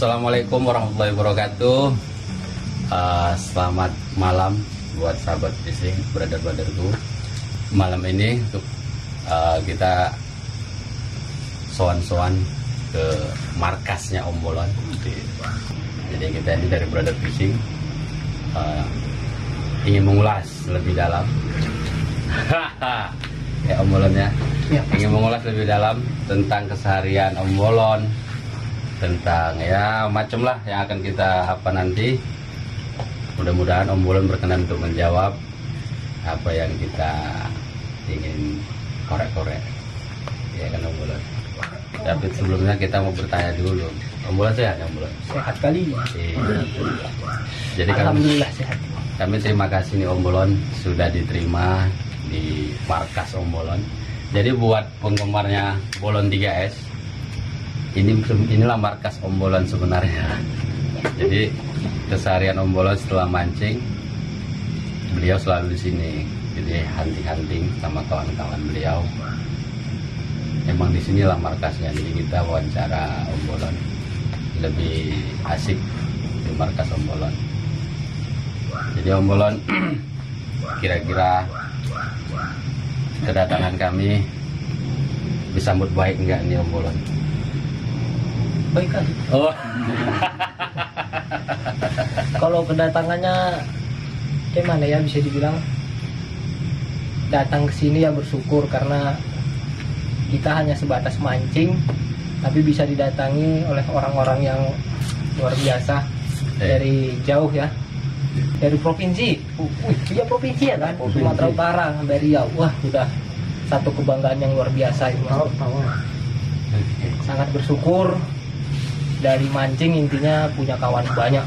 Assalamualaikum warahmatullahi wabarakatuh. Selamat malam buat sahabat fishing, brother-brotherku. Malam ini untuk kita soan-soan ke markasnya Om Bolon. Jadi kita ini dari brother fishing ingin mengulas lebih dalam. Ya Om Bolon ya. Ingin mengulas lebih dalam tentang keseharian Om Bolon, tentang ya macam lah yang akan kita apa nanti. Mudah-mudahan Om Bolon berkenan untuk menjawab apa yang kita ingin korek-korek, ya kan Om Bolon. Tapi sebelumnya kita mau bertanya dulu, Om Bolon sehat ya Om Bolon? Sehat kali. Jadi alhamdulillah sehat. Kami terima kasih nih Om Bolon sudah diterima di markas Om Bolon. Jadi buat penggemarnya Bolon 3S, inilah markas Om Bolon sebenarnya. Jadi keseharian Om Bolon setelah mancing, beliau selalu di sini. Jadi hunting-hunting sama kawan-kawan beliau. Emang di sinilah markasnya. Jadi kita wawancara Om Bolon lebih asik di markas Om Bolon. Jadi Om Bolon, kira-kira kedatangan kami disambut baik enggak nih Om Bolon? Baik kali. Oh. Kalau kedatangannya gimana ya, bisa dibilang datang ke sini ya bersyukur, karena kita hanya sebatas mancing tapi bisa didatangi oleh orang-orang yang luar biasa dari jauh ya, dari provinsi. Iya provinsi ya kan, Sumatera Utara sampai Riau. Wah udah satu kebanggaan yang luar biasa itu Mas. Sangat bersyukur. Dari mancing intinya punya kawan banyak.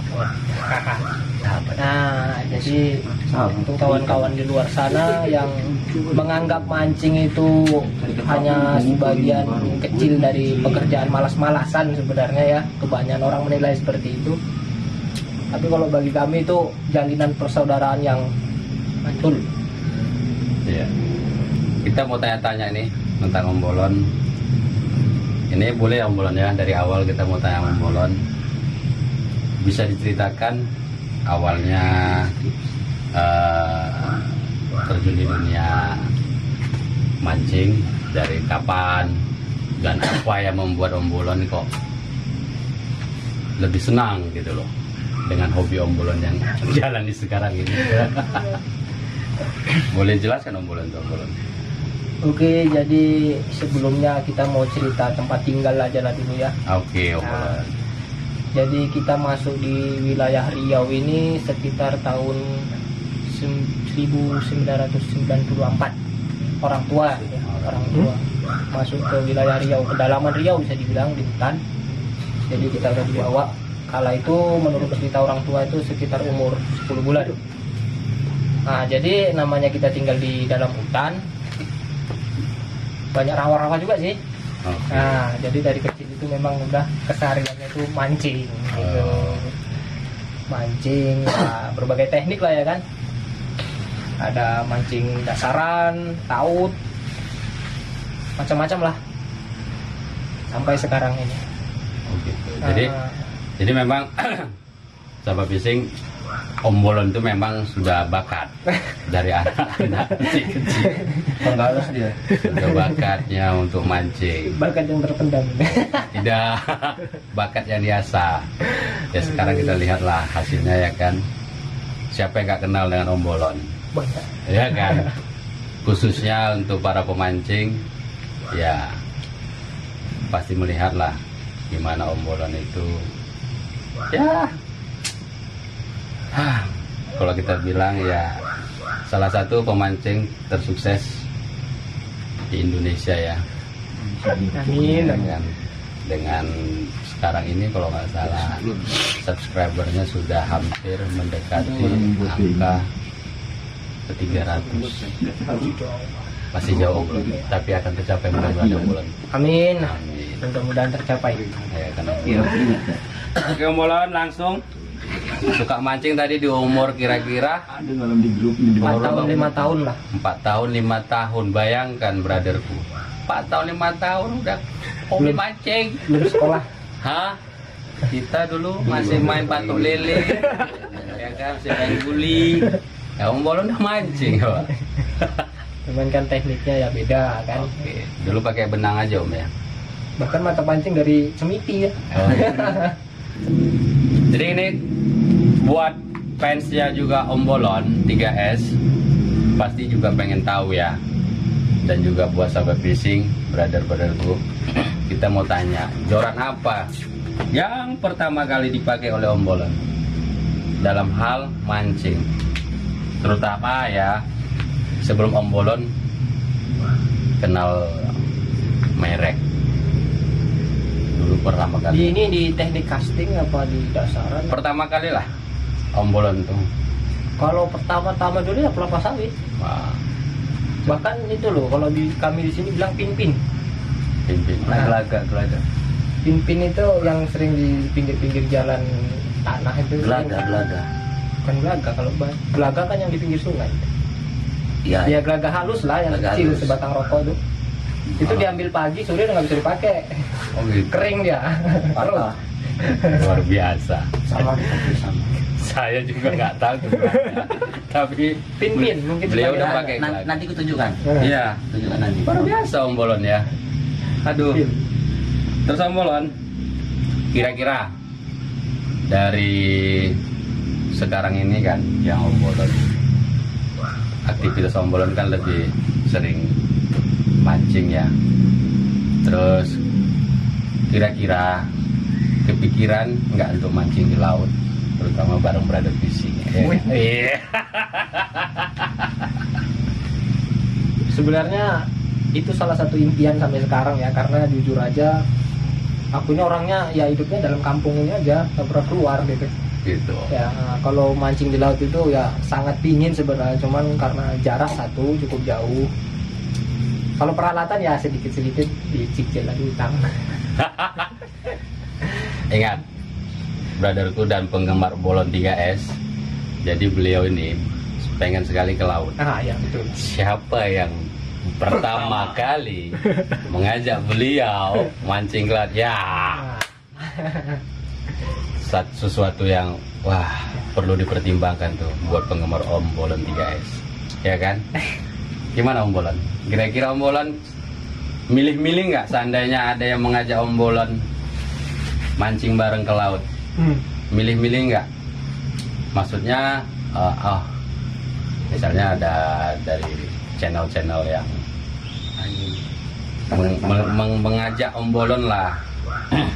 Nah jadi untuk kawan-kawan di luar sana yang menganggap mancing itu hanya sebagian kecil dari pekerjaan malas-malasan, sebenarnya ya kebanyakan orang menilai seperti itu. Tapi kalau bagi kami itu jalinan persaudaraan yang mantul. Iya. Kita mau tanya-tanya nih tentang Om Bolon. Ini boleh Om Bolon ya, dari awal kita mau tanya Om Bolon. Bisa diceritakan awalnya terjun di dunia mancing dari kapan dan apa yang membuat Om Bolon kok lebih senang gitu loh dengan hobi Om Bolon yang jalani sekarang ini. Boleh jelaskan Om Bolon tuh Om Bolon? Oke, jadi sebelumnya kita mau cerita tempat tinggal aja lah dulu ya. Oke, Om Bolon. Jadi kita masuk di wilayah Riau ini sekitar tahun 1994. Orang tua ya, orang tua masuk ke wilayah Riau, kedalaman Riau bisa dibilang di hutan. Jadi kita udah dibawa. Kala itu menurut cerita orang tua itu sekitar umur 10 bulan. Nah, jadi namanya kita tinggal di dalam hutan. Banyak rawa-rawa juga sih. Okay. Nah, jadi dari kecil itu memang udah kesehariannya itu mancing gitu. Mancing ya, berbagai teknik lah ya kan. Ada mancing dasaran, taut, macam-macam lah. Sampai sekarang ini. Oh gitu. Jadi memang sahabat fishing, Om Bolon itu memang sudah bakat dari anak-anak kecil. Penggalas dia. Sudah bakatnya untuk mancing. Bakat yang terpendam. Tidak bakat yang biasa. Ya sekarang kita lihatlah hasilnya ya kan. Siapa yang nggak kenal dengan Om Bolon? Banyak. Ya kan. Khususnya untuk para pemancing, ya pasti melihatlah gimana Om Bolon itu. Ya. Kalau kita bilang ya salah satu pemancing tersukses di Indonesia ya. Amin. Dengan sekarang ini kalau nggak salah subscribernya sudah hampir mendekati angka ke 300. Masih jauh belum, tapi akan tercapai mudah-mudahan bulan. Amin. Amin. Mudah-mudahan tercapai. Ya kan. Oke Om Bolon langsung. Suka mancing tadi di umur kira-kira 4 tahun 5 tahun lah. 4 tahun 5 tahun. Bayangkan brotherku, 4 tahun 5 tahun udah hobi mancing. Belum sekolah. Hah? Kita dulu masih main patok lele, ya kan, masih main guli. Ya Om Bolon udah mancing, Pak. Cuman kan tekniknya ya beda kan. Oke. Dulu pakai benang aja Om ya. Bahkan mata pancing dari cemiti ya. Oh, iya. Jadi ini buat fansnya juga Om Bolon 3S pasti juga pengen tahu ya. Dan juga buat sahabat fishing, brother-brotherku, kita mau tanya, joran apa yang pertama kali dipakai oleh Om Bolon dalam hal mancing? Terutama ya sebelum Om Bolon kenal merek. Dulu pertama kali. Ini di teknik casting apa di dasaran? Pertama kali lah Om Bolon tuh. Kalau pertama-tama dulu ya kelapa sawit. Wah, Bahkan itu loh, kalau kami di sini bilang pin-pin. pimpin. Gelaga. Pin-pin itu yang sering di pinggir-pinggir jalan tanah itu. Gelaga. Bukan gelaga, kalau gelaga kan yang di pinggir sungai. Iya. Ya gelaga halus lah, yang Gelaga kecil halus. sebatang rokok itu. Itu diambil pagi, sore udah nggak bisa dipakai. Oh gitu. Kering dia. Patah. Luar biasa. Sama seperti sama. Saya juga nggak tahu tuh gelaga. Tapi Pin-pin mungkin beliau sebagai udah alat. pakai gelaga. Nanti ku tunjukkan. Iya. Tunjukkan nanti. Luar biasa Om Bolon ya. Aduh. Pin. Terus Om Bolon, kira-kira dari sekarang ini kan yang Om Bolon, aktivitas Om Bolon kan lebih sering mancing ya. Terus kira-kira kepikiran nggak untuk mancing di laut, terutama bareng brother fishing? Iya. Sebenarnya itu salah satu impian sampai sekarang ya, karena jujur aja aku ini orangnya ya hidupnya dalam kampung ini aja, nggak pernah keluar gitu Gitu. ya. Kalau mancing di laut itu ya sangat pingin sebenarnya, cuman karena jarak satu cukup jauh. Kalau peralatan ya sedikit-sedikit dicicil lagi utang. Ingat, brotherku dan penggemar Bolon 3S, jadi beliau ini pengen sekali ke laut. Ya betul. Siapa yang pertama kali mengajak beliau mancing ke laut? Ya, sesuatu yang wah perlu dipertimbangkan tuh buat penggemar Om Bolon 3S, ya kan? Gimana Om Bolon? Kira-kira Om Bolon milih-milih nggak seandainya ada yang mengajak Om Bolon mancing bareng ke laut? Milih-milih nggak? Maksudnya, misalnya ada dari channel-channel yang mengajak Om Bolon lah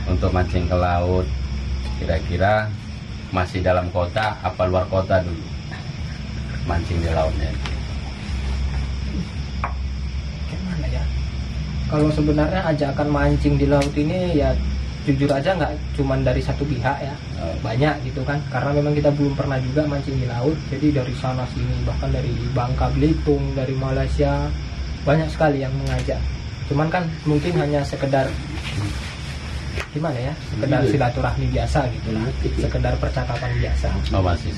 untuk mancing ke laut. Kira-kira masih dalam kota apa luar kota dulu mancing di lautnya? Gimana ya? Kalau sebenarnya ajakan mancing di laut ini ya jujur aja nggak cuman dari satu pihak ya, banyak gitu kan, karena memang kita belum pernah juga mancing di laut. Jadi dari sana sini, bahkan dari Bangka Belitung, dari Malaysia, banyak sekali yang mengajak. Cuman kan mungkin hanya sekedar gimana ya, sekedar silaturahmi biasa gitu lah, sekedar percakapan biasa. Oh masih.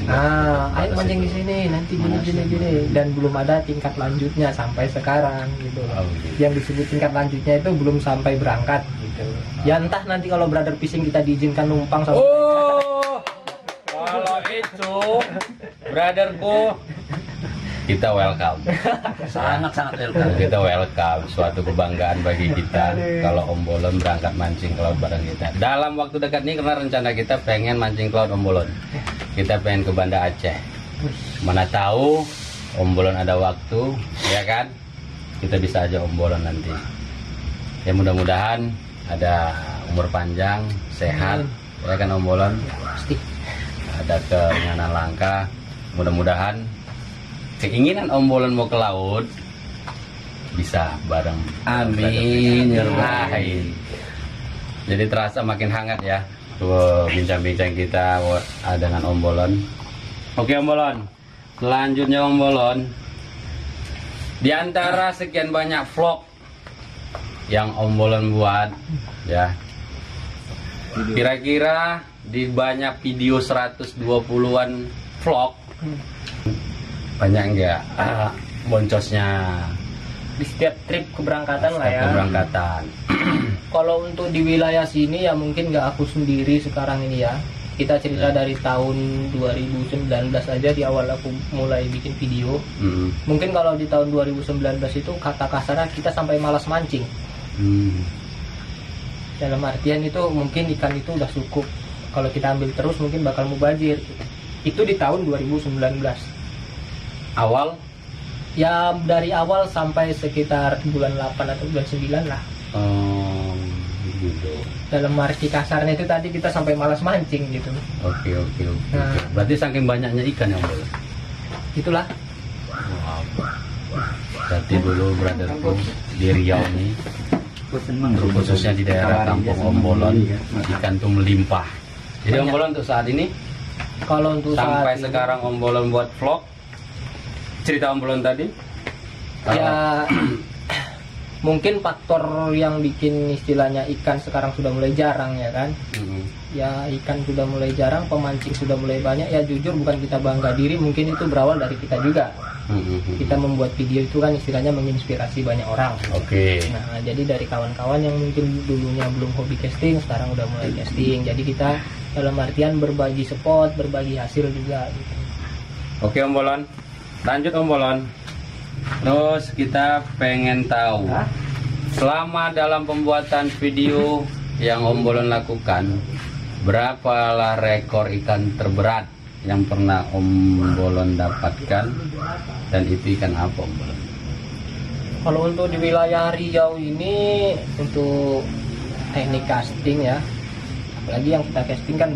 Ayo mancing di sini nanti gini, dan belum ada tingkat lanjutnya sampai sekarang gitu. gitu. Yang disebut tingkat lanjutnya itu belum sampai berangkat gitu. Ya entah nanti kalau brother fishing kita diizinkan numpang sama Kalau itu brotherku, kita welcome. Sangat welcome. Kita welcome, suatu kebanggaan bagi kita kalau Om Bolon berangkat mancing ke laut bareng kita. Dalam waktu dekat ini, karena rencana kita pengen mancing ke laut Om Bolon, kita pengen ke Banda Aceh. Mana tahu Om Bolon ada waktu, ya kan? Kita bisa aja Om Bolon nanti. Ya mudah-mudahan ada umur panjang, sehat, ya kan Om Bolon? pasti. Ada keringanan langkah. Mudah-mudahan keinginan Om Bolon mau ke laut bisa bareng. Amin ya rabbal alamin. Jadi terasa makin hangat ya bincang-bincang kita dengan Om Bolon. Oke Om Bolon, selanjutnya Om Bolon, di antara sekian banyak vlog yang Om Bolon buat ya, kira-kira di banyak video 120-an vlog, banyak enggak boncosnya Di setiap trip keberangkatan lah ya. keberangkatan? Kalau untuk di wilayah sini ya mungkin nggak aku sendiri sekarang ini ya. Kita cerita dari tahun 2019 aja, di awal aku mulai bikin video. Mungkin kalau di tahun 2019 itu kata kasarnya kita sampai malas mancing. Dalam artian itu mungkin ikan itu udah cukup. Kalau kita ambil terus mungkin bakal mubazir. Itu di tahun 2019. Awal? Ya dari awal sampai sekitar bulan 8 atau bulan 9 lah. Gitu. Dalam arti kasarnya itu tadi kita sampai malas mancing gitu. Oke. Nah. Berarti saking banyaknya ikan yang boleh. Itulah. Wow. Berarti dulu brotherku di Riau nih, khususnya di daerah Kampung Ombolon, ikan tuh melimpah. Jadi Banyak. Ombolon untuk saat ini, Kalau untuk sampai saat ini, sekarang Ombolon buat vlog, cerita Ombolon tadi. ya mungkin faktor yang bikin istilahnya ikan sekarang sudah mulai jarang ya kan. Ya ikan sudah mulai jarang, pemancing sudah mulai banyak. Ya jujur bukan kita bangga diri, mungkin itu berawal dari kita juga. Kita membuat video itu kan istilahnya menginspirasi banyak orang. Oke. Nah jadi dari kawan-kawan yang mungkin dulunya belum hobi casting, sekarang udah mulai casting. Jadi kita dalam artian berbagi spot, berbagi hasil juga gitu. Oke Ombolon, lanjut Ombolon. Terus kita pengen tahu, selama dalam pembuatan video yang Ombolon lakukan, berapalah rekor ikan terberat yang pernah Ombolon dapatkan, dan itu ikan apa Ombolon? Kalau untuk di wilayah Riau ini untuk teknik casting ya, apalagi yang kita casting kan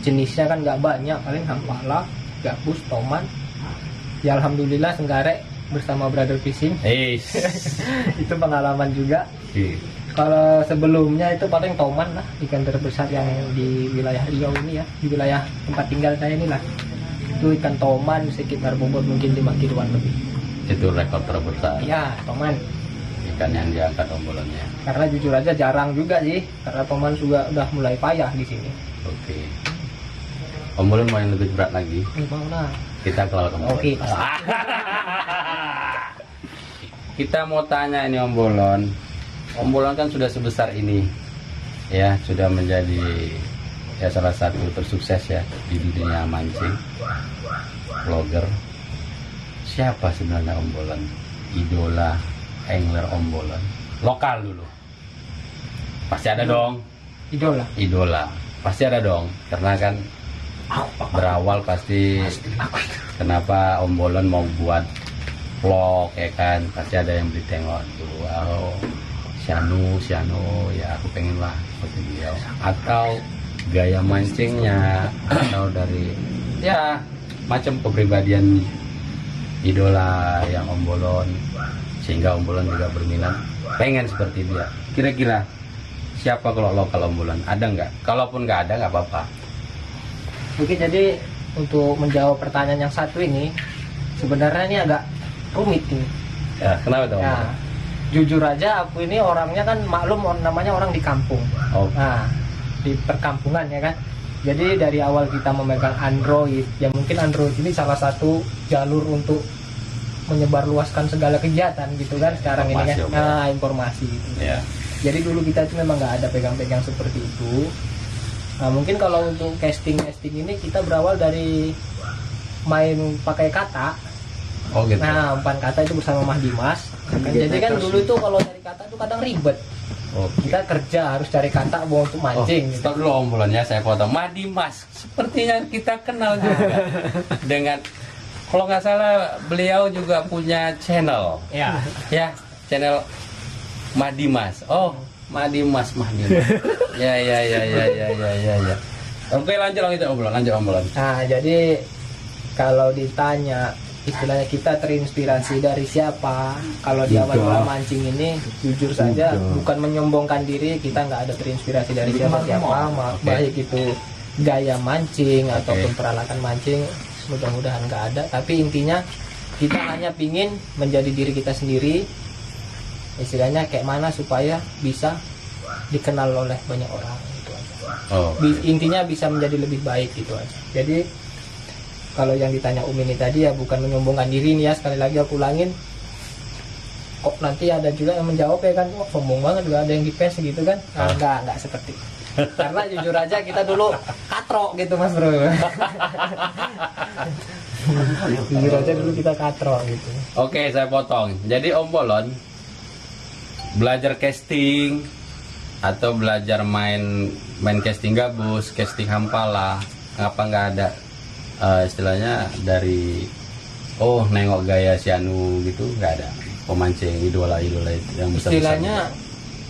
jenisnya kan nggak banyak, paling hampala, gabus, toman. Ya alhamdulillah Senggarek bersama Brother Fishing. Itu pengalaman juga. Kalau sebelumnya itu paling toman lah, ikan terbesar yang di wilayah Riau ini ya, di wilayah tempat tinggal saya ini lah. Itu ikan toman sekitar bobot mungkin 5 kiloan lebih. Itu rekor terbesar. Ya, toman. Ikan yang diangkat Ombolonnya. Karena jujur aja jarang juga sih, karena toman juga udah mulai payah di sini. Oke. Ombolon mau yang lebih berat lagi? Mau lah. Kita kalau ke Ombolon. Oke, pasti. Kita mau tanya ini Ombolon. Ombolon kan sudah sebesar ini, ya sudah menjadi ya salah satu tersukses ya di dunia mancing, vlogger. Siapa sebenarnya Ombolon? Idola angler Ombolon lokal dulu. Pasti ada dong. Idola. Pasti ada dong. Karena kan berawal pasti kenapa Ombolon mau buat vlog ya kan, pasti ada yang beli tengok tuh, wow, Sianu ya aku pengen lah seperti dia, atau gaya mancingnya, atau dari ya macam kepribadian idola yang Ombolon, sehingga Ombolon juga berminat pengen seperti dia. Kira-kira siapa kalau lokal Ombolon? Ada nggak? Kalaupun nggak ada nggak apa-apa. Oke, jadi untuk menjawab pertanyaan yang satu ini, sebenarnya ini agak rumit ini. Ya, kenapa tuh? Ya, jujur aja aku ini orangnya kan maklum namanya orang di kampung. Oh. Nah, di perkampungan ya kan. Jadi dari awal kita memegang Android, ya mungkin Android ini salah satu jalur untuk menyebarluaskan segala kegiatan gitu kan sekarang ini kan. Nah, informasi gitu. Ya. Jadi dulu kita itu memang nggak ada pegang-pegang seperti itu. Nah, mungkin kalau untuk casting ini kita berawal dari main pakai kata. Oh gitu. Nah, umpan kata itu bersama Mah Dimas. Jadi kan dulu itu kalau cari kata itu kadang ribet. Kita kerja harus cari kata mau untuk mancing. Stop dulu Ombolon ya, saya potong. Mah Dimas, sepertinya kita kenal juga dengan, kalau nggak salah beliau juga punya channel. Ya. Ya, channel Mah Dimas. Oh, Mah Dimas. Ya. Oke, lanjut Ombolon. Nah, jadi kalau ditanya istilahnya kita terinspirasi dari siapa, kalau di awal mula mancing ini jujur saja bukan menyombongkan diri, kita nggak ada terinspirasi dari siapa, baik itu gaya mancing ataupun peralatan mancing, mudah-mudahan nggak ada. Tapi intinya kita hanya pingin menjadi diri kita sendiri, istilahnya kayak mana supaya bisa dikenal oleh banyak orang, gitu aja. Intinya bisa menjadi lebih baik gitu aja. Jadi kalau yang ditanya ini tadi ya bukan menyombongkan diri nih ya, sekali lagi aku ulangin, kok nanti ada juga yang menjawab ya kan, wah sombong banget gak ada yang di PES gitu kan. Nah, enggak seperti itu. Karena jujur aja kita dulu katro gitu Mas Bro. Jujur aja dulu kita katro gitu. Oke, saya potong. Jadi Om Bolon belajar casting atau belajar main casting gabus, casting hampala, ngapa nggak ada istilahnya dari nengok gaya si Anu gitu, nggak ada pemancing idola itu yang besar. Istilahnya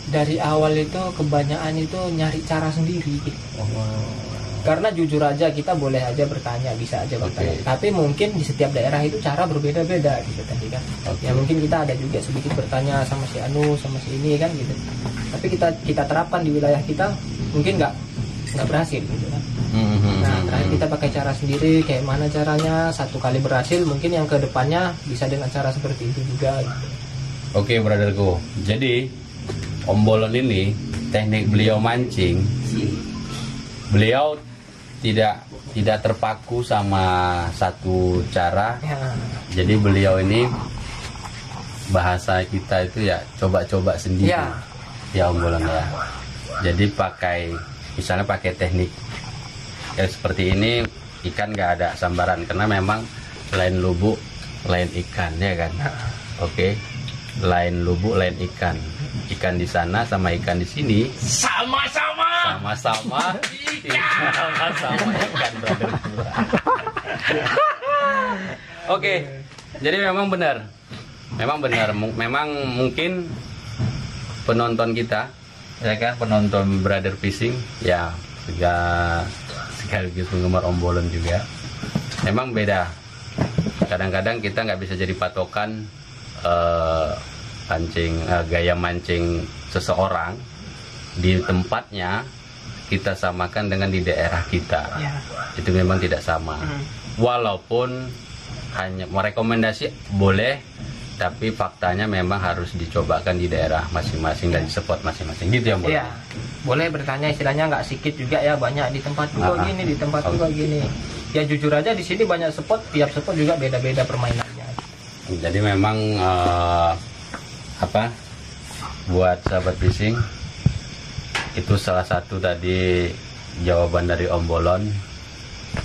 dari awal itu kebanyakan itu nyari cara sendiri gitu. Karena jujur aja kita boleh aja bertanya, bisa aja bertanya. Tapi mungkin di setiap daerah itu cara berbeda-beda gitu tadi kan. Ya mungkin kita ada juga sedikit bertanya sama si Anu, sama si ini kan gitu. Tapi kita terapkan di wilayah kita mungkin nggak berhasil gitu kan. Nah terakhir kita pakai cara sendiri, kayak mana caranya, satu kali berhasil mungkin yang kedepannya bisa dengan cara seperti itu juga gitu. Oke brotherku, jadi Om Bolon ini teknik beliau mancing, beliau tidak terpaku sama satu cara ya. Jadi beliau ini bahasa kita itu ya coba-coba sendiri ya Om Bolon ya. Jadi misalnya pakai teknik seperti ini, ikan nggak ada sambaran karena memang lain lubuk lain ikan ya kan. Oke, lain lubuk lain ikan di sana sama ikan di sini sama-sama ikan brother. Oke, jadi memang benar memang mungkin penonton kita ya kan, penonton Brother Fishing ya sekaligus penggemar Om Bolon juga memang beda. Kadang-kadang kita nggak bisa jadi patokan gaya mancing seseorang di tempatnya kita samakan dengan di daerah kita. Itu memang tidak sama. Walaupun hanya merekomendasi boleh, tapi faktanya memang harus dicobakan di daerah masing-masing dan di spot masing-masing gitu ya Mbak? Iya, boleh bertanya, istilahnya nggak sedikit juga ya, banyak di tempat juga gini, di tempat juga gini. Ya jujur aja di sini banyak spot, tiap spot juga beda-beda permainannya. Jadi memang buat sahabat fishing itu salah satu tadi jawaban dari Om Bolon.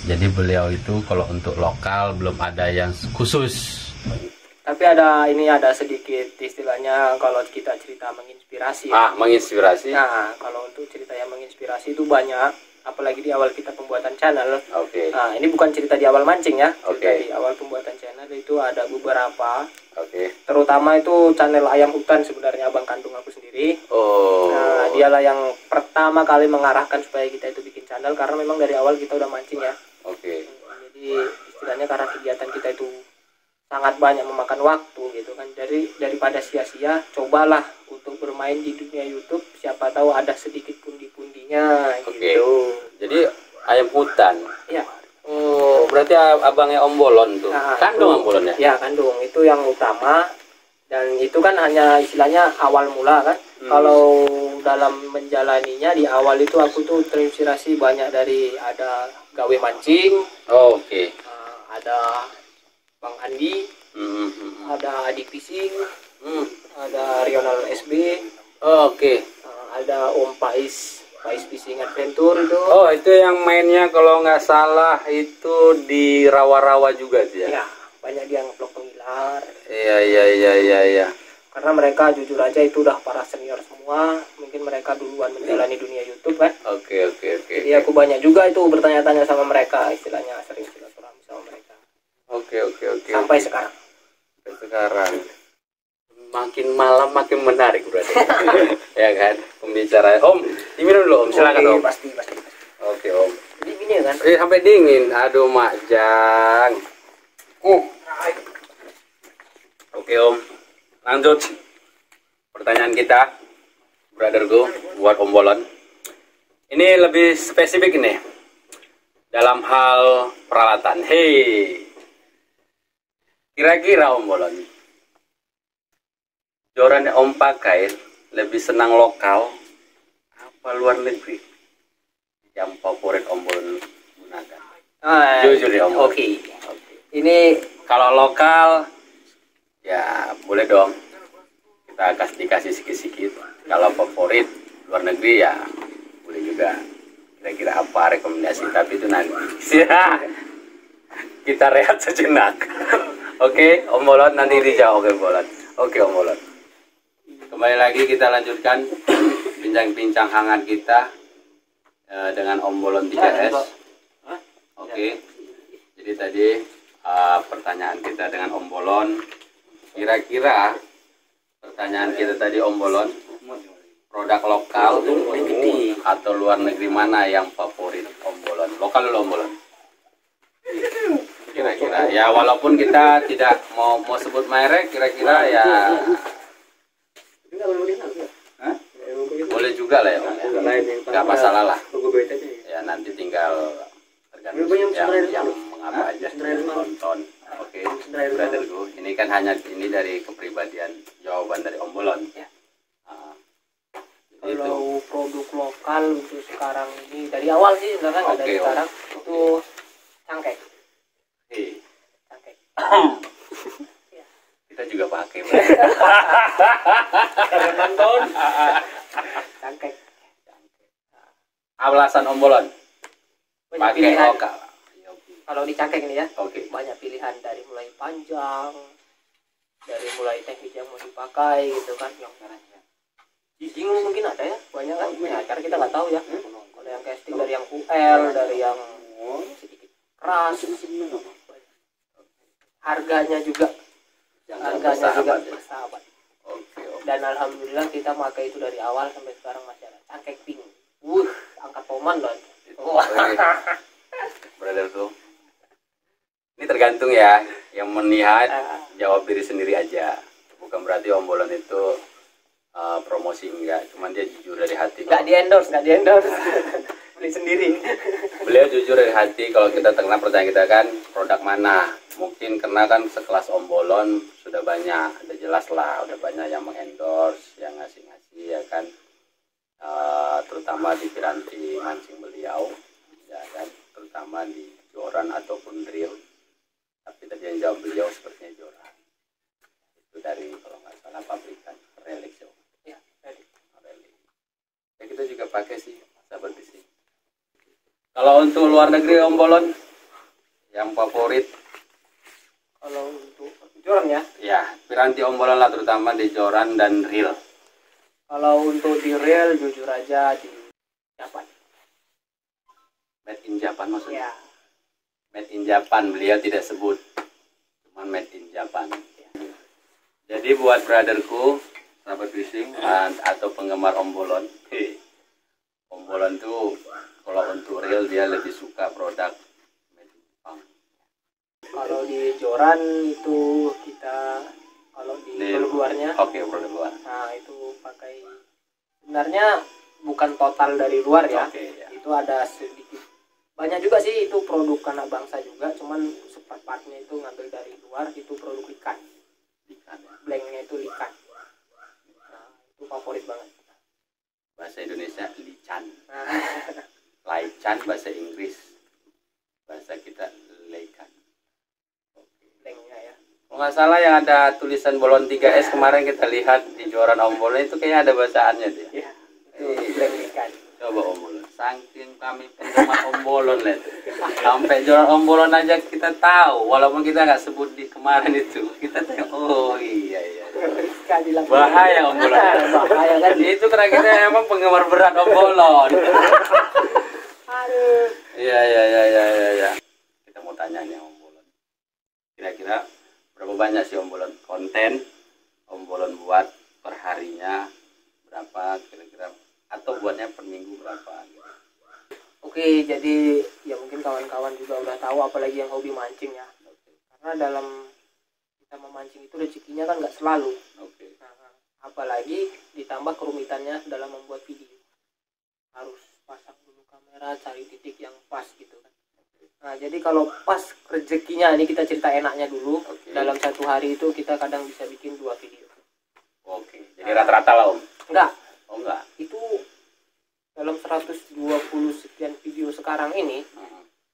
Jadi beliau itu kalau untuk lokal belum ada yang khusus. Tapi ada sedikit istilahnya kalau kita cerita menginspirasi. Menginspirasi. Nah, kalau untuk cerita yang menginspirasi itu banyak, apalagi di awal kita pembuatan channel. Nah, ini bukan cerita di awal mancing ya. Cerita di awal pembuatan channel itu ada beberapa. Terutama itu channel Ayam Hutan sebenarnya abang kandung aku sendiri. Nah, dialah yang pertama kali mengarahkan supaya kita itu bikin channel karena memang dari awal kita udah mancing ya. Jadi istilahnya karena kegiatan kita itu sangat banyak memakan waktu gitu kan, daripada sia-sia cobalah untuk bermain di dunia YouTube, siapa tahu ada sedikit pundi-pundinya gitu. Jadi Ayam Hutan Ya. Berarti abangnya Om Bolon tuh. Kandung Om Bolon ya? Ya kandung itu yang utama, dan itu kan hanya istilahnya awal mula kan. Kalau dalam menjalaninya di awal itu aku tuh terinspirasi banyak dari ada gawe mancing. Ada Bang Andi, ada Adik Fishing, ada Rional SB, ada Om Pais Fishing Adventure itu. Itu yang mainnya kalau nggak salah itu di rawa-rawa juga sih ya? Ya, banyak dia ngevlog pengilar. Iya. Karena mereka jujur aja itu udah para senior semua, mungkin mereka duluan menjalani dunia YouTube kan. Jadi aku banyak juga itu bertanya-tanya sama mereka, istilahnya sering silaturahmi sama mereka. Sampai sekarang. Makin malam makin menarik berarti. Ya kan pembicaraan. Om, diminum dulu Om, silakan Om. Pasti. Oke Om. Dingin ya kan? Sampai dingin. Aduh Makjang. Oke Om, lanjut pertanyaan kita, brotherku, buat Om Bolon. Ini lebih spesifik ini dalam hal peralatan. Kira-kira Om Bolon, joran yang Om pakai lebih senang lokal apa luar negeri yang favorit Om Bolon gunakan? Jujur ya Om. Ini kalau lokal ya boleh dong. kita dikasih sikit-sikit. Kalau favorit luar negeri ya boleh juga. Kira-kira apa rekomendasi, tapi itu nanti. Kita rehat sejenak. Oke, Om Bolon nanti dijawab. Oke, Bolon. Oke, Om Bolon. Kembali lagi kita lanjutkan bincang-bincang hangat kita dengan Om Bolon 3S. Oke. Jadi tadi pertanyaan kita dengan Om Bolon. Kira-kira pertanyaan kita tadi Om Bolon, produk lokal atau luar negeri mana yang favorit Om Bolon? Lokal dulu Om Bolon. Kira-kira ya, walaupun kita tidak mau sebut merek, kira-kira ya boleh juga lah ya Om. Nggak masalah lah. Ya nanti tinggal tergantung yang mengapa aja nonton. Oke, brotherku, ini kan hanya ini dari kepribadian jawaban dari Om Bolon. Kalau produk lokal untuk sekarang ini dari awal sih sebenarnya nggak dari sekarang itu cangkek. Cangkek. Kita juga pakai. Karena nonton. Cangkek. Alasan Om Bolon pakai lokal. Kalau di cangkek ini ya, Oke. banyak pilihan dari mulai panjang, dari mulai teknik yang mau dipakai gitu kan, yang jing mungkin ada ya, banyak kan. Nah, karena kita nggak tahu ya. Ada yang casting dari yang UL, dari yang sedikit keras. Harganya juga bersahabat. Oke. Dan alhamdulillah kita pakai itu dari awal sampai sekarang masih ada cangkek pink. Angkat poman loh. Brother tuh. Ini tergantung ya, yang melihat jawab diri sendiri aja. Bukan berarti Om Bolon itu promosi, enggak, cuman dia jujur dari hati. Nggak di endorse. Beli sendiri. Beliau jujur dari hati. Kalau kita terkena pertanyaan kita kan produk mana, mungkin karena kan sekelas Om Bolon sudah banyak, udah jelas lah, udah banyak yang mengendorse, yang ngasih-ngasih ya kan. Terutama di piranti mancing beliau, ya kan, terutama di joran ataupun drill. Tapi tadi yang jawab beliau sepertinya joran. Itu dari kalau nggak salah pabrikan Relix ya. Relix. Ya kita juga pakai sih, sahabat di sini. Kalau untuk luar negeri Om Bolon, yang favorit? Kalau untuk joran ya? Ya, piranti Om Bolon lah, terutama di joran dan reel. Kalau untuk di reel jujur aja di Japan. Made in Japan maksudnya? Ya. Made in Japan, beliau tidak sebut, cuman made in Japan. Jadi buat brotherku, sahabat fishing atau penggemar Om Bolon, Om Bolon tuh kalau untuk reel dia lebih suka produk made in Jepang. Kalau di joran itu kita kalau di produk luarnya, produk luar. nah itu pakai, sebenarnya bukan total dari luar ya, Ya. itu ada sedikit. Banyak juga sih itu produk anak bangsa juga, cuman seperempatnya itu ngambil dari luar, itu produk ikan. Ikan ya. Blanknya itu ikan. Nah, itu favorit banget. Bahasa Indonesia lican. Nah, Laichan bahasa Inggris. Bahasa kita leikan. blanknya ya. Kalau nggak salah yang ada tulisan Bolon 3S kemarin kita lihat di joran Om Bolon itu kayaknya ada bacaannya dia. Iya, itu blank ikan. Coba Om Bolon. Saking kami penggemar Om Bolon lah. Sampai joran Om Bolon aja kita tahu, walaupun kita nggak sebut di kemarin itu. Kita tahu, oh iya. Bahaya Om Bolon. Bahaya kan. Itu karena kita emang penggemar berat Om Bolon. Aduh. Iya. Kita mau tanya nih Om Bolon. Kira-kira berapa banyak sih Om Bolon konten Om Bolon buat per harinya, berapa kira-kira, atau buatnya per minggu berapa gitu. Oke, jadi ya mungkin kawan-kawan juga udah tahu, apalagi yang hobi mancing ya. Karena dalam kita memancing itu rezekinya kan nggak selalu. Nah, apalagi ditambah kerumitannya dalam membuat video. Harus pasang dulu kamera, cari titik yang pas gitu kan. Nah, jadi kalau pas rezekinya, ini kita cerita enaknya dulu. Dalam satu hari itu kita kadang bisa bikin 2 video. Jadi rata-rata lah Om? Enggak. Oh enggak? Itu dalam 120 sekian video sekarang ini,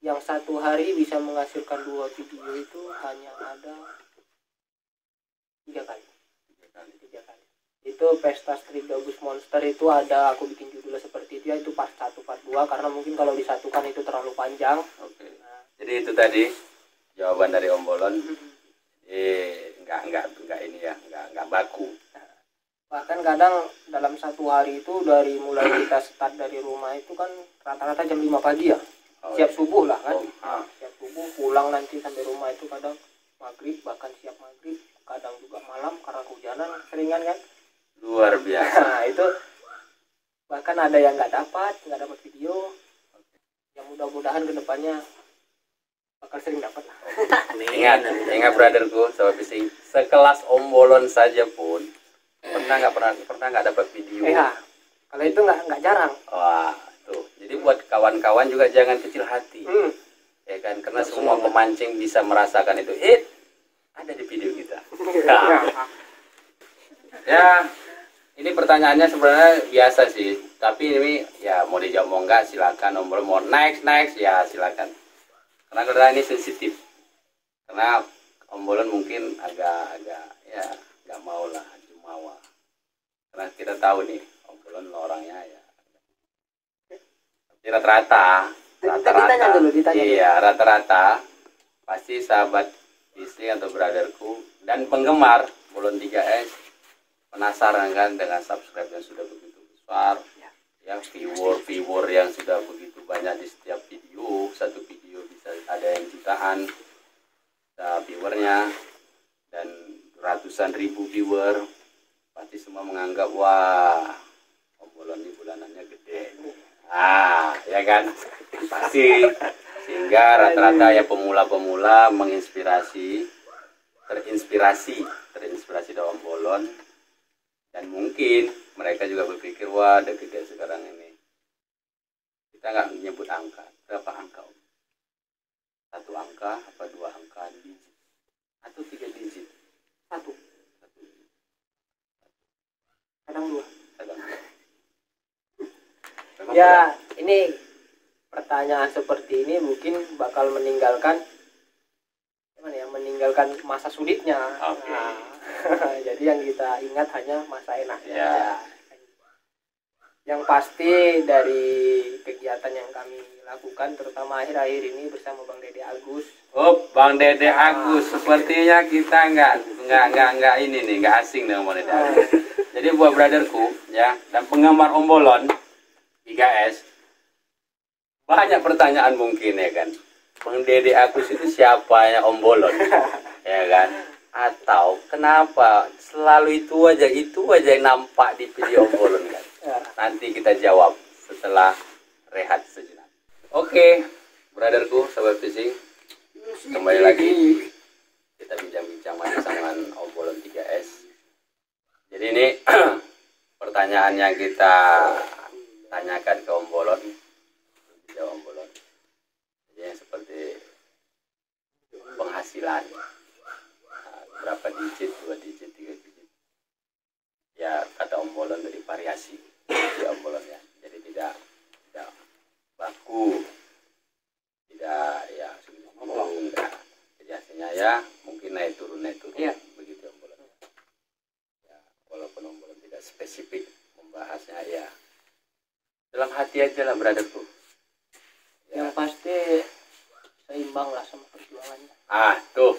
yang satu hari bisa menghasilkan 2 video itu hanya ada 3 kali. itu pesta strip gabus monster itu ada, aku bikin judulnya seperti itu ya, itu part 1 part 2 karena mungkin kalau disatukan itu terlalu panjang. Oke. Jadi itu tadi jawaban dari Om Bolon. Enggak ini ya, enggak baku. Bahkan kadang dalam satu hari itu dari mulai kita start dari rumah itu kan rata-rata jam 5 pagi ya. Siap subuh lah kan. Siap subuh pulang nanti sampai rumah itu kadang maghrib, bahkan siap maghrib, kadang juga malam karena kehujanan seringan kan. Luar biasa. Nah itu bahkan ada yang nggak dapat video. Yang mudah-mudahan kedepannya bakal sering dapat lah. Ingat brotherku, sobat fishing, sekelas Om Bolon saja pun pernah nggak dapat video. Ya, kalau itu nggak jarang. Wah, tuh. Jadi buat kawan-kawan juga jangan kecil hati. Ya kan, karena semua pemancing bisa merasakan itu. Ada di video kita. Ya, ini pertanyaannya sebenarnya biasa sih, tapi ini ya mau dijawab mau enggak silakan. Om Bolon mau next ya silakan. Karena ini sensitif. Karena Om Bolon mungkin agak ya nggak mau lah, jumawa. Karena kita tahu nih Om Bolon orangnya ya. Tapi rata-rata. Iya, rata-rata pasti sahabat istri atau brotherku dan penggemar Bolon 3S penasaran kan dengan subscribe yang sudah begitu besar, yang viewer yang sudah begitu banyak di setiap video. Satu video bisa ada yang jutaan viewernya dan ratusan ribu viewer. Pasti semua menganggap wah Om Bolon ini bulanannya gede. Ya kan, pasti. Sehingga rata-rata ya pemula-pemula terinspirasi dari Om Bolon, dan mungkin mereka juga berpikir wah udah gede sekarang ini. Kita nggak menyebut angka, berapa angka Om? 1 angka apa 2 angka digit atau 3 digit? 1 kadang 2. Ya, ini pertanyaan seperti ini mungkin bakal meninggalkan masa sulitnya. Jadi yang kita ingat hanya masa enaknya aja. Yang pasti dari kegiatan yang kami lakukan terutama akhir-akhir ini bersama Bang Dede Agus. Bang Dede Agus, sepertinya kita nggak ini nih, nggak asing dengan Bang Dede Agus. Jadi buat brotherku ya dan penggemar Om Bolon 3S, banyak pertanyaan mungkin ya kan. Bang Dede Agus itu siapanya Om Bolon? Ya kan? Atau kenapa selalu itu aja yang nampak di video Om Bolon kan? Nanti kita jawab setelah rehat sejenak. Oke, brotherku, sahabat fishing, kembali lagi kita bincang-bincang sama Om Bolon 3S. Jadi ini pertanyaan yang kita tanyakan ke Om Bolon, jawab Om Bolon. Jadi seperti penghasilan, berapa digit, 2 digit, 3 digit. Ya kata Om Bolon dari variasi, ya Om Bolon ya. Jadi tidak baku, tidak ya enggak. Jadi hasilnya ya mungkin naik turun ya. Begitu Om Bolon. Ya, walaupun Om Bolon tidak spesifik membahasnya ya. Dalam hati aja lah brotherku. Yang pasti seimbang lah sama perjuangannya. Tuh.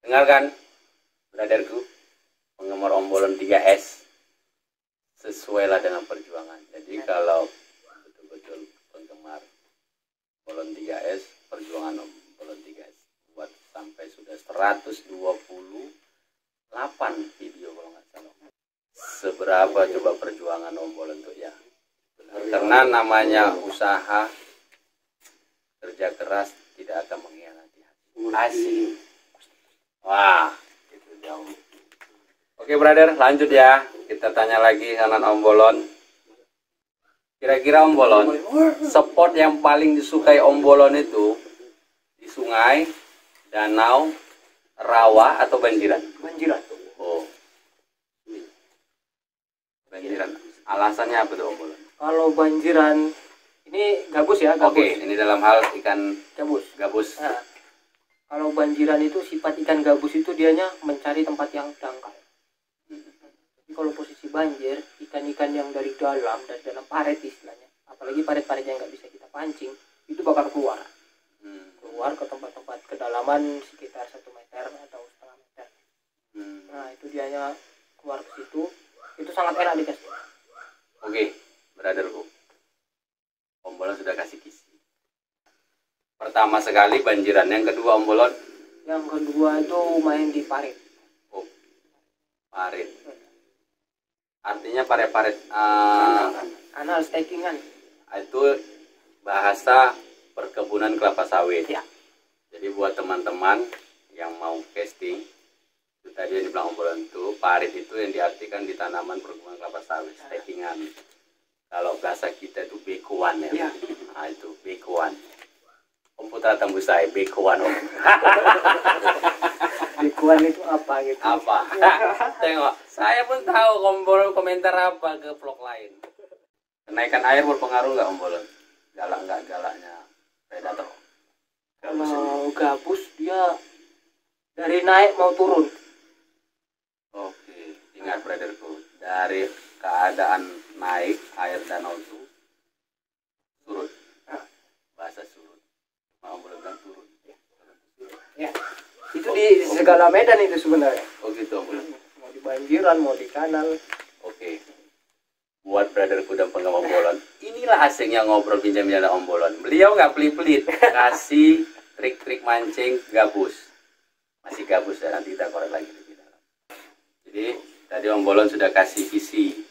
Dengarkan brotherku, penggemar Om Bolon 3S. Sesuailah dengan perjuangan. Jadi kalau betul-betul penggemar Bolon 3S, perjuangan Om Bolon 3S buat sampai sudah 128 video kalau nggak salah. Seberapa coba perjuangan Om Bolon tuh ya. Karena namanya usaha, kerja keras tidak akan mengkhianati hati. Asik. Wah, itu jauh. Oke brother, lanjut ya. Kita tanya lagi kanan Om Bolon. Kira-kira Om Bolon, spot yang paling disukai Om Bolon itu di sungai, danau, rawa atau banjiran? Banjiran. Banjiran. Alasannya apa tuh Om Bolon? Kalau banjiran ini gabus ya, gabus. Oke, ini dalam hal ikan gabus. Nah, kalau banjiran itu sifat ikan gabus itu dianya mencari tempat yang dangkal. kalau posisi banjir, ikan-ikan yang dari dalam parit istilahnya, apalagi parit-parit yang nggak bisa kita pancing, itu bakal keluar ke tempat-tempat kedalaman sekitar 1 meter atau setengah meter. Nah itu dianya keluar ke situ, itu sangat enak dikasih. Oke, brotherku, Om Bolon sudah kasih kisi. Pertama sekali banjiran, yang kedua Om Bolon? Yang kedua itu main di parit. Oh, parit. Artinya parit-parit Kanal stakingan. itu bahasa perkebunan kelapa sawit. Ya. Jadi buat teman-teman yang mau casting, itu tadi yang dibilang Om Bolon itu, parit itu yang diartikan di tanaman perkebunan kelapa sawit, stakingan. Kalau bahasa kita itu bekuan ya. Nah itu bekuan. Om Putra Tembusai, bekuan Om. Bekuan itu apa gitu? Apa? Tengok, saya pun tahu Om Bolon komentar apa ke vlog lain. Kenaikan air berpengaruh nggak Om Bolon? Galak nggak galaknya predator? Kalau gabus dia dari naik mau turun. Oke, ingat brotherku, dari keadaan naik air danau itu surut. Bahasa surut. Mau bilang turun. Ya. Itu di segala medan itu sebenarnya. Oh gitu, Om Bolon. Mau di banjiran, mau di kanal. Oke. Buat brotherku dan penggemar Om Bolon, inilah asiknya ngobrol bincang-bincang Om Bolon. Beliau nggak pelit-pelit kasih trik-trik mancing gabus. Masih gabus ya, nanti kita korek lagi lebih dalam. Jadi tadi Om Bolon sudah kasih kisi,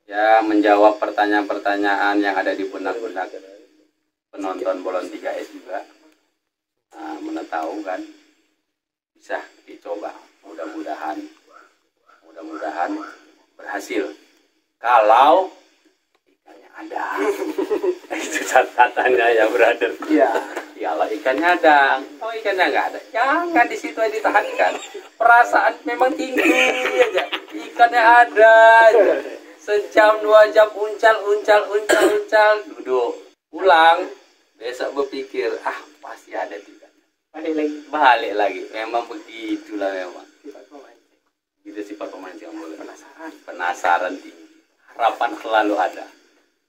ya, menjawab pertanyaan-pertanyaan yang ada di benak-benak penonton Bolon 3S juga. Nah, mana tahu kan, bisa dicoba. Mudah-mudahan berhasil. Kalau ikannya ada, itu catatannya ya brother. Iya. Kalau ikannya ada, kalau ikannya nggak ada, jangan di situ aja ditahankan. Perasaan memang tinggi aja, ikannya ada aja. Sejam 2 jam uncal, duduk, pulang, besok berpikir, pasti ada juga. Balik lagi, memang begitulah memang. Gitu sifat pemancing Om Bolon. Penasaran tinggi, harapan selalu ada.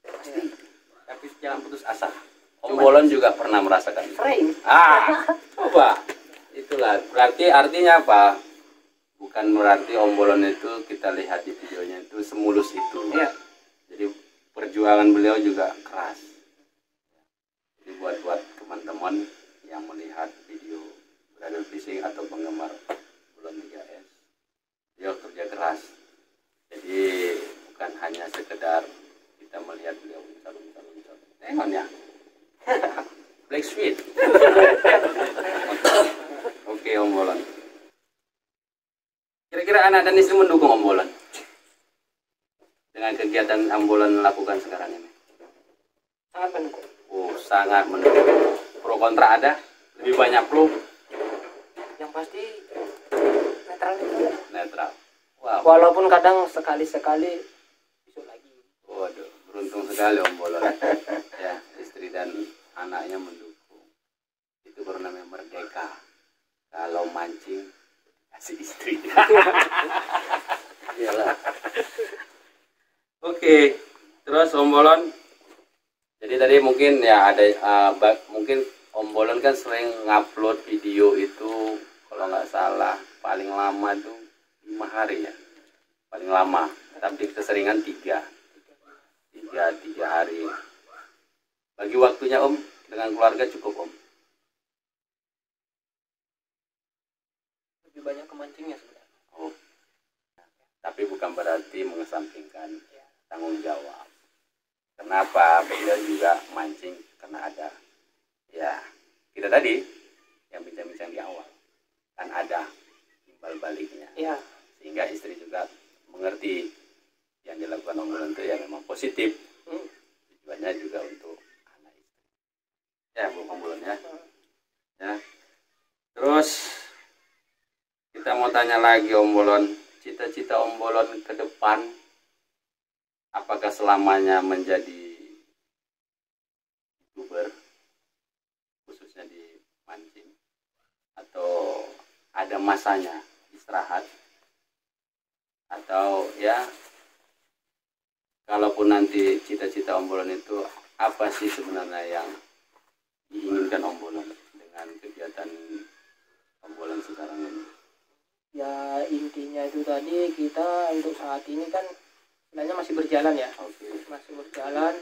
Pasti, tapi jangan putus asa. Om Bolon juga pernah merasakan itu. Sering. Coba. Itulah, berarti artinya apa? Bukan berarti Om Bolon itu kita lihat di videonya itu semulus itu. Iya. Jadi perjuangan beliau juga keras. Jadi buat teman-teman yang melihat video Brother Fishing atau penggemar Bolon 3S, beliau kerja keras. Jadi bukan hanya sekedar kita melihat beliau uncal. Tengoknya. Black sweet. Oke Om Bolon. Kira-kira anak dan istri mendukung Om Bolon dengan kegiatan Om Bolon lakukan sekarang ini? Sangat mendukung. Oh, sangat mendukung. Pro kontra ada? Lebih banyak pro? Yang pasti netral itu. Netral. Wow. Walaupun kadang sekali-sekali besok lagi. Waduh, beruntung sekali Om Bolon. Ya, istri dan anaknya mendukung. Itu baru namanya merdeka. Kalau mancing kasih istri. Iyalah. Oke, terus Om Bolon. Jadi tadi mungkin ya ada mungkin Om Bolon kan sering ngupload video itu, kalau nggak salah paling lama itu 5 hari ya, paling lama. Tapi keseringan 3 hari. Bagi waktunya Om dengan keluarga cukup Om? Lebih banyak kemancingnya sebenarnya. Oh, tapi bukan berarti mengesampingkan tanggung jawab. Kenapa? Beliau juga mancing karena ada, ya kita tadi yang bincang-bincang di awal kan ada timbal baliknya. Iya. Sehingga istri juga mengerti yang dilakukan Om Bolon itu ya memang positif. Tujuannya juga untuk anak istri. Ya Bu Om Bolon ya. Ya. Terus kita mau tanya lagi Om Bolon, cita-cita Om Bolon ke depan, apakah selamanya menjadi YouTuber, khususnya di mancing, atau ada masanya istirahat, atau ya kalaupun nanti cita-cita Om Bolon itu apa sih sebenarnya yang diinginkan Om Bolon dengan kegiatan Om Bolon sekarang ini? Ya intinya itu tadi, kita untuk saat ini kan sebenarnya masih berjalan ya. Oke. Masih berjalan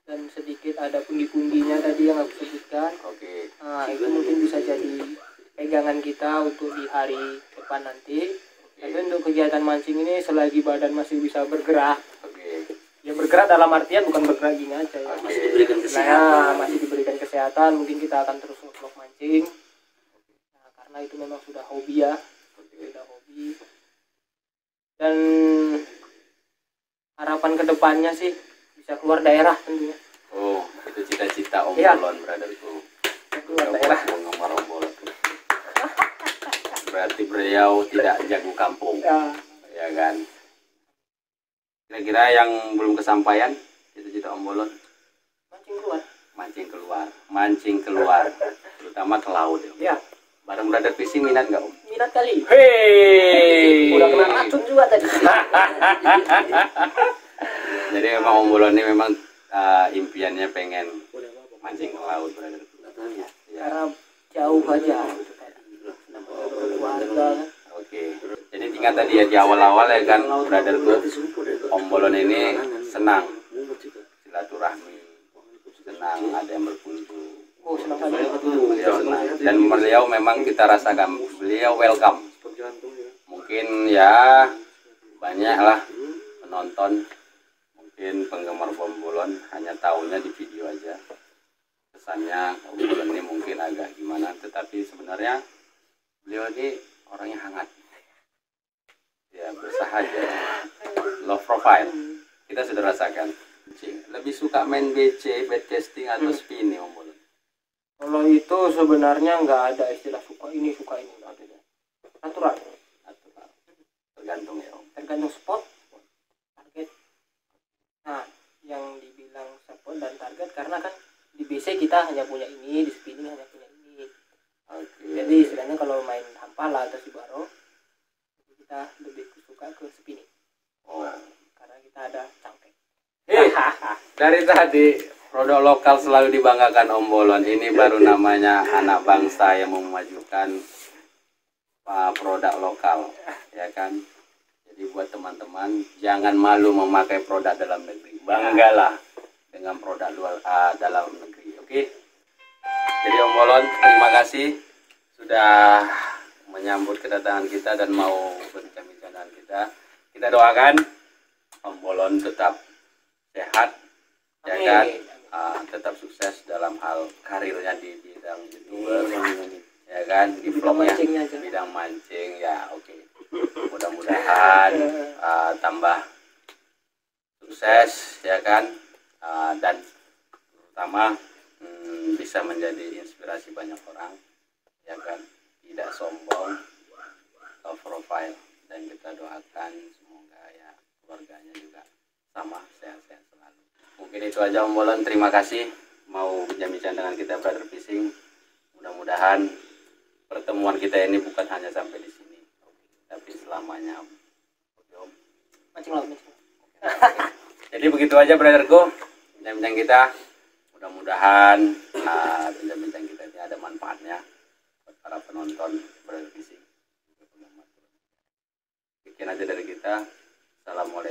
dan sedikit ada pundi-pundinya tadi yang aku sebutkan. Oke. Nah, itu mungkin bisa jadi pegangan kita untuk di hari depan nanti. Tapi untuk kegiatan mancing ini selagi badan masih bisa bergerak, Oke. ya bergerak dalam artian bukan bergerak gini aja ya. Masih diberikan Nah, kesehatan. masih diberikan kesehatan, mungkin kita akan terus vlog mancing. Nah, karena itu memang sudah hobi ya. Sudah hobi. Dan harapan kedepannya sih bisa keluar daerah tentunya. Oh, itu cita-cita Om Iya. Bolon brotherku. Keluar daerah. Penggemar Om Bolon. Berarti beliau tidak jago kampung, Ya, ya kan? Kira-kira yang belum kesampaian cita-cita Om Bolon? mancing keluar. Mancing keluar, terutama ke laut. Ya, Bareng brother fishing minat nggak Om? minat kali. Hei, Udah kena racun juga tadi. Jadi memang Om Bolon ini memang impiannya pengen mancing ke laut brother. Ya. Karena jauh aja gitu tadi. Namanya keluarga kan. Oke. Jadi tinggal tadi ya di awal-awal ya kan brotherku, Om Bolon ini senang silaturahmi, senang ada yang berkunjung. Oh, senang kali. Beliau senang dan beliau memang kita rasakan beliau welcome. Mungkin ya banyaklah penonton, mungkin penggemar Om Bolon hanya tahunya di video aja. Kesannya Om Bolon ini mungkin agak gimana, tetapi sebenarnya beliau ini orangnya hangat. Ya bersahaja, love profile. Kita sudah rasakan. Lebih suka main BC, bad casting atau spinning Om Bolon? Kalau itu sebenarnya nggak ada istilah suka ini nggak ada. Natural. Tergantung ya Om. Tergantung spot, target. Nah, yang dibilang spot dan target karena kan di BC kita hanya punya ini, di spinning hanya punya ini. Oke. Jadi istilahnya kalau main hampala atau sibaro, kita lebih suka ke spinning. Oh. Karena kita ada cangkeng. Dari tadi produk lokal selalu dibanggakan Om Bolon. Ini baru namanya anak bangsa yang memajukan produk lokal, ya kan? Jadi buat teman-teman jangan malu memakai produk dalam negeri. Banggalah dengan produk luar dalam negeri. Oke? Jadi Om Bolon, terima kasih sudah menyambut kedatangan kita dan mau berbincang-bincang dengan kita. Kita doakan Om Bolon tetap sehat, ya kan? Tetap sukses dalam hal karirnya di bidang YouTuber, ya kan? Di vlognya, bidang mancing, ya oke. Mudah-mudahan tambah sukses, ya kan? Dan terutama bisa menjadi inspirasi banyak orang, ya kan? Tidak sombong, low profile, dan kita doakan semoga ya keluarganya juga sama sehat-sehat selalu. Mungkin itu aja Om Bolon, terima kasih mau bincang-bincang dengan kita brother fishing. Mudah-mudahan pertemuan kita ini bukan hanya sampai di sini, tapi selamanya. Oke, Om. Mancing laut. Jadi begitu aja brotherku bincang-bincang kita. Mudah-mudahan bincang-bincang kita ini ada manfaatnya buat para penonton brother fishing. Bikin aja dari kita. Assalamualaikum.